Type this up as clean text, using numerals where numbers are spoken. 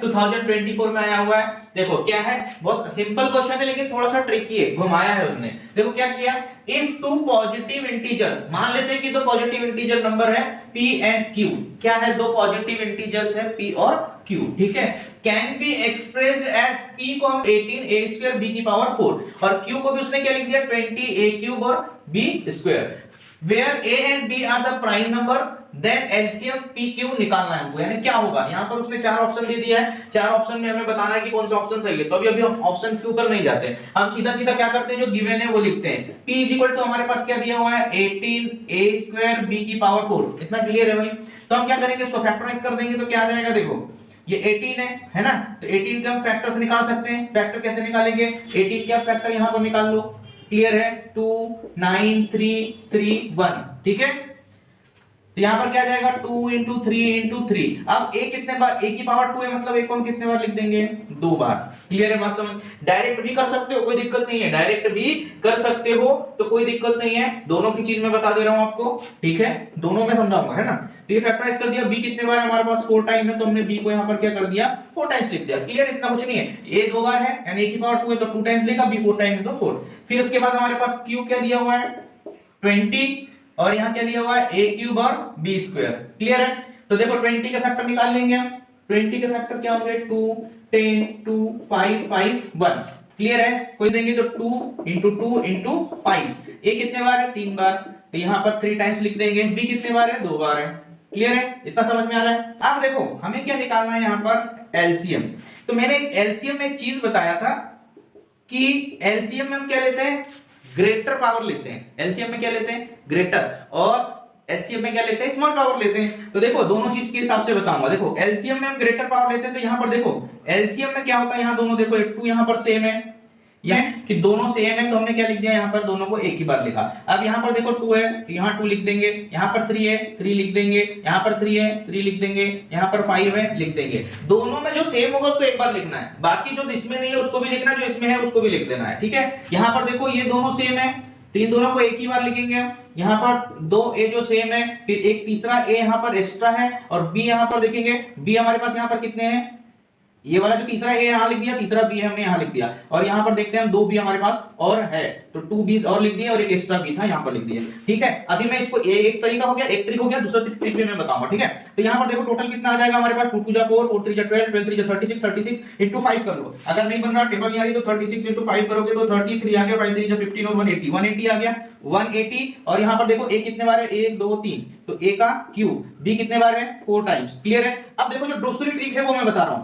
2024 में आया हुआ है। देखो क्या है, बहुत सिंपल क्वेश्चन है लेकिन थोड़ा सा ट्रिकी है, घुमाया है उसने। देखो क्या किया, इफ टू पॉजिटिव इंटीजर्स, मान लेते हैं कि दो पॉजिटिव इंटीजर नंबर है p एंड q, क्या है, दो पॉजिटिव इंटीजर्स है p और q, ठीक है, can be expressed as p को हम 18a² b की पावर 4 और q को भी उसने क्या लिख दिया 20a³ और b square, where a and b are the prime number, then LCM PQ निकालना है हमको। यानी क्या होगा, यहाँ पर उसने चार ऑप्शन दे दिया है, चार ऑप्शन में हमें बताना है कि कौन सा ऑप्शन सही है। तो अभी हम ऑप्शन क्यू पर नहीं जाते, हम सीधा सीधा क्या करते हैं, जो गिवन है वो लिखते हैं। P इज इक्वल टू हमारे पास क्या दिया हुआ है 18a² b की पावर 4, इतना क्लियर है भाई। तो हम क्या करेंगे, इसको फैक्टराइज कर देंगे तो क्या आ जाएगा, देखो ये 18 है ना, तो 18 के हम फैक्टर्स निकाल सकते हैं। फैक्टर कैसे निकालेंगे, 18 के आप फैक्टर यहाँ पर निकाल लो, क्लियर है, 2 9 3 3 1, ठीक है। तो यहां पर क्या आ जाएगा 2 × 3 × 3। अब a कितने बार, a की पावर 2 है मतलब a को हम कितने बार लिख देंगे, 2 बार। क्लियर है बात समझ, डायरेक्ट भी कर सकते हो कोई दिक्कत नहीं है, डायरेक्ट भी कर सकते हो तो कोई दिक्कत नहीं है, दोनों की चीज मैं बता दे रहा हूं आपको, ठीक है, दोनों में समझाऊंगा, है ना। तो ये फैक्टराइज कर दिया, b कितने बार हमारे पास 4 टाइम है तो हमने b को यहां पर क्या कर दिया 4 टाइम्स लिख दिया। क्लियर, इतना कुछ नहीं है, a 2 बार है यानी a की पावर 2 है तो 2 टाइम्स लेगा, b 4 टाइम्स है तो 4। फिर उसके बाद हमारे पास q क्या दिया हुआ है 20 और यहाँ क्या दिया हुआ है a³ और b²। क्लियर है, तो देखो 20 के फैक्टर निकाल लेंगे हम, 20 के फैक्टर क्या होंगे 2 10 2 5 5 1। क्लियर है, कोई देंगे तो 2 × 2 × 5, a कितने बार है 3 बार, तो यहाँ पर 3 टाइम्स लिख देंगे, b कितने बार है 2 बार है। क्लियर है, इतना समझ में आ रहा है। अब देखो हमें क्या निकालना है यहाँ पर एलसीएम। तो मैंने एलसीएम में एक चीज बताया था कि एलसीएम में हम क्या लेते हैं, ग्रेटर पावर लेते हैं। एलसीएम में क्या लेते हैं, ग्रेटर, और एचसीएफ में क्या लेते हैं, स्मॉल पावर लेते हैं। तो देखो दोनों चीज के हिसाब से बताऊंगा। देखो एलसीएम में हम ग्रेटर पावर लेते हैं तो यहाँ पर देखो एलसीएम में क्या होता है, यहाँ दोनों देखो 2 यहाँ पर सेम है, यह कि दोनों सेम है तो हमने क्या लिख दिया, यहाँ पर दोनों को एक ही बार लिखा। अब यहाँ पर देखो 2 है तो यहाँ 2 लिख देंगे, यहाँ पर 3 है 3 लिख देंगे, यहाँ पर 3 है 3 लिख देंगे, यहाँ पर 5 है लिख देंगे। दोनों में जो सेम होगा उसको एक बार लिखना है, बाकी जो इसमें नहीं है उसको भी लिखना है, जो इसमें है उसको भी लिख देना है, ठीक है। यहाँ पर देखो ये दोनों सेम है तो इन दोनों को एक ही बार लिखेंगे हम। यहाँ पर 2 a जो सेम है, फिर एक तीसरा a यहाँ पर एक्स्ट्रा है और b यहाँ पर देखेंगे, b हमारे पास यहाँ पर कितने हैं, ये वाला जो तीसरा a यहाँ लिख दिया, तीसरा b हमने यहाँ लिख दिया, और यहाँ पर देखते हैं हम 2 b हमारे पास और है तो 2 b और लिख दिए और एक एक्स्ट्रा b था यहाँ पर लिख दिया, ठीक है। अभी मैं इसको एक तरीका हो गया, एक ट्रिक हो गया, दूसरा ट्रिक भी मैं बताऊंगा, ठीक है। तो यहाँ पर देखो टोटल कितना आ जाएगा हमारे पास, 2 2 4 4 3 12 12 3 36 36 × 5 कर लो। अगर नहीं बन रहा, टेबल नहीं आ रही तो 36 × 5 करोगे तो 33 आ गया, 5 3 15 और 180 180 आ गया 180। और यहाँ पर देखो a कितने बार है 1 2 3, तो a का क्यूब, b कितने बार है 4 टाइम्स। क्लियर है। अब देखो जो दूसरी ट्रिक है वो मैं बता रहा हूँ।